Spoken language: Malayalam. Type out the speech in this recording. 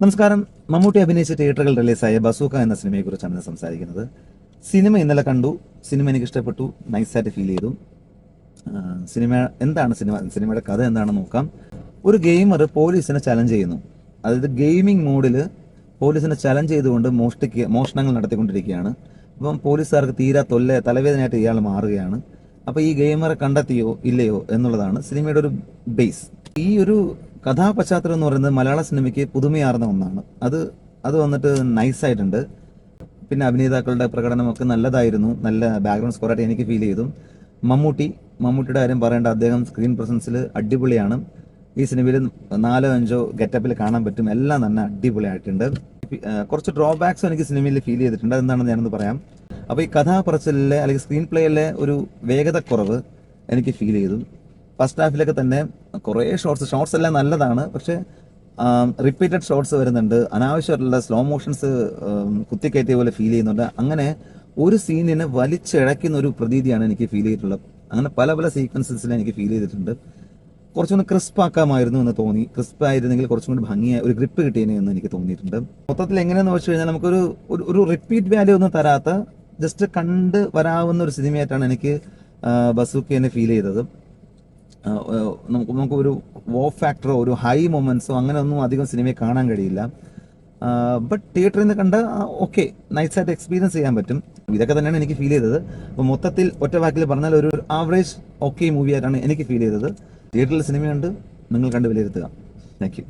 നമസ്കാരം. മമ്മൂട്ടി അഭിനയിച്ച തിയേറ്ററുകൾ റിലീസായ ബസൂക്ക എന്ന സിനിമയെക്കുറിച്ചാണ് ഇന്ന് സംസാരിക്കുന്നത്. സിനിമ ഇന്നലെ കണ്ടു. സിനിമ എനിക്ക് ഇഷ്ടപ്പെട്ടു, നൈസായിട്ട് ഫീൽ ചെയ്തു. സിനിമ എന്താണ്, സിനിമയുടെ കഥ എന്താണെന്ന് നോക്കാം. ഒരു ഗെയിമർ പോലീസിനെ ചലഞ്ച് ചെയ്യുന്നു. അതായത് ഗെയിമിംഗ് മോഡിൽ പോലീസിനെ ചലഞ്ച് ചെയ്തുകൊണ്ട് മോഷണങ്ങൾ നടത്തിക്കൊണ്ടിരിക്കുകയാണ്. അപ്പം പോലീസുകാർക്ക് തീരാ തലവേദനയായിട്ട് ഇയാൾ മാറുകയാണ്. അപ്പോൾ ഈ ഗെയിമറെ കണ്ടെത്തിയോ ഇല്ലയോ എന്നുള്ളതാണ് സിനിമയുടെ ഒരു ബേസ്. ഈ ഒരു കഥാപശ്ചാത്തലം എന്ന് പറയുന്നത് മലയാള സിനിമയ്ക്ക് പുതുമയാർന്ന ഒന്നാണ്. അത് വന്നിട്ട് നൈസായിട്ടുണ്ട്. പിന്നെ അഭിനേതാക്കളുടെ പ്രകടനമൊക്കെ നല്ലതായിരുന്നു. നല്ല ബാക്ക്ഗ്രൗണ്ട് സ്കോറായിട്ട് എനിക്ക് ഫീൽ ചെയ്തു. മമ്മൂട്ടിയുടെ കാര്യം പറയേണ്ട, അദ്ദേഹം സ്ക്രീൻ പ്രസൻസിൽ അടിപൊളിയാണ്. ഈ സിനിമയിൽ 4-5 ഗെറ്റപ്പിൽ കാണാൻ പറ്റും. എല്ലാം തന്നെ അടിപൊളിയായിട്ടുണ്ട്. കുറച്ച് ഡ്രോബാക്സും എനിക്ക് സിനിമയിൽ ഫീൽ ചെയ്തിട്ടുണ്ട്. അതെന്താണെന്ന് ഞാനൊന്ന് പറയാം. അപ്പോൾ ഈ കഥാപറച്ചിലെ അല്ലെങ്കിൽ സ്ക്രീൻ പ്ലേയിലെ ഒരു വേഗത കുറവ് എനിക്ക് ഫീൽ ചെയ്തു. ഫസ്റ്റ് ഹാഫിലൊക്കെ തന്നെ കുറേ ഷോർട്സ് എല്ലാം നല്ലതാണ്, പക്ഷേ റിപ്പീറ്റഡ് ഷോർട്സ് വരുന്നുണ്ട്. അനാവശ്യമായിട്ടുള്ള സ്ലോ മോഷൻസ് കുത്തിക്കയറ്റിയ പോലെ ഫീൽ ചെയ്യുന്നുണ്ട്. അങ്ങനെ ഒരു സീനിനെ വലിച്ചിഴയ്ക്കുന്ന ഒരു പ്രതീതിയാണ് എനിക്ക് ഫീൽ ചെയ്തിട്ടുള്ളത്. അങ്ങനെ പല സീക്വൻസസിൽ എനിക്ക് ഫീൽ ചെയ്തിട്ടുണ്ട്. കുറച്ചുകൂടി ക്രിസ്പ് ആക്കാമായിരുന്നു എന്ന് തോന്നി. ക്രിസ്പ് ആയിരുന്നെങ്കിൽ കുറച്ചും കൂടി ഭംഗിയായ ഒരു ഗ്രിപ്പ് കിട്ടിയേനെ എന്ന് എനിക്ക് തോന്നിയിട്ടുണ്ട്. മൊത്തത്തിൽ എങ്ങനെയാണെന്ന് വെച്ച് കഴിഞ്ഞാൽ നമുക്കൊരു റിപ്പീറ്റ് വാല്യൂ ഒന്നും തരാത്ത, ജസ്റ്റ് കണ്ട് വരാവുന്ന ഒരു സിനിമയായിട്ടാണ് എനിക്ക് ബസൂക്കയെ ഫീൽ ചെയ്തത്. നമുക്കൊരു വോ ഫാക്ടറോ ഒരു ഹൈ മൊമെന്റ്സോ അങ്ങനെ ഒന്നും അധികം സിനിമയെ കാണാൻ കഴിയില്ല. ബട്ട് തിയേറ്ററിൽ നിന്ന് കണ്ട ഓക്കെ, നൈസായിട്ട് എക്സ്പീരിയൻസ് ചെയ്യാൻ പറ്റും. ഇതൊക്കെ തന്നെയാണ് എനിക്ക് ഫീൽ ചെയ്തത്. അപ്പോൾ മൊത്തത്തിൽ ഒറ്റ വാക്കിൽ പറഞ്ഞാൽ ഒരു ആവറേജ് ഓക്കെ മൂവി ആയിട്ടാണ് എനിക്ക് ഫീൽ ചെയ്തത്. തിയേറ്ററിൽ സിനിമയുണ്ട്, നിങ്ങൾ കണ്ട് വിലയിരുത്തുക. Thank you.